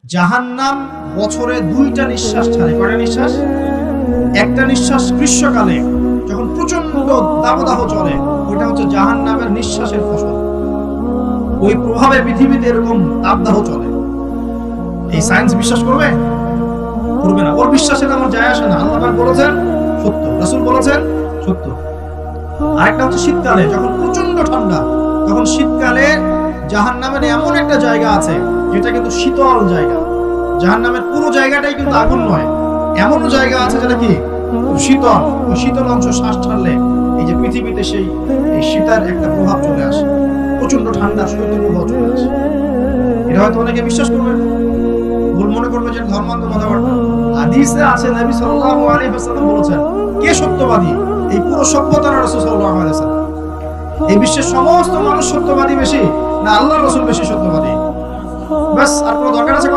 জাহান্নাম বছরে 2টা নিঃশ্বাস ছাড়ে। কয়টা নিঃশ্বাস? একটা নিঃশ্বাস গ্রীষ্মকালে যখন প্রচন্ড দাবদাহ চলে, ওইটা হচ্ছে জাহান্নামের নিঃশ্বাসের ফসল। ওই প্রভাবে পৃথিবীতে এরকম দাবদাহ চলে। এই সায়েন্স বিশ্বাস করবে? করবে না। ওর বিশ্বাসের আমার যায় আসে না। আল্লাহ পাক বলেছেন সত্য, রাসূল বলেছেন সত্য। আরেকটা হচ্ছে শীতকালে যখন প্রচন্ড ঠান্ডা, তখন শীতকালে জাহান্নামের এমন একটা জায়গা আছে যেটা কিন্তু শীতল জায়গা। জাহান্নামের পুরো জায়গাটাই কিন্তু আগুন নয়, এমনও জায়গা আছে যেটা কি শীতল। ওই শীতল অংশ শ্বাস ছাড়লে এই যে পৃথিবীতে সেই এই শীতের একটা প্রভাব চলে আসে, প্রচন্ড ঠান্ডা শৈত্য প্রভাব চলে আসে। এটা হয়তো অনেকে বিশ্বাস করবে, ভুল মনে করবে যে ধর্মান্ধ কথাবার্তা। হাদিসে আছে নবী সাল্লাল্লাহু আলাইহি ওয়াসাল্লাম বলেছেন, কে সত্যবাদী? এই পুরো সভ্যতার রাসূল সাল্লাল্লাহু আলাইহি ওয়াসাল্লাম। এই বিশ্বের সমস্ত মানুষ সত্যবাদী বেশি না আল্লাহর রাসূল বেশি সত্যবাদী? বাস আর কোনো দরকার আছে?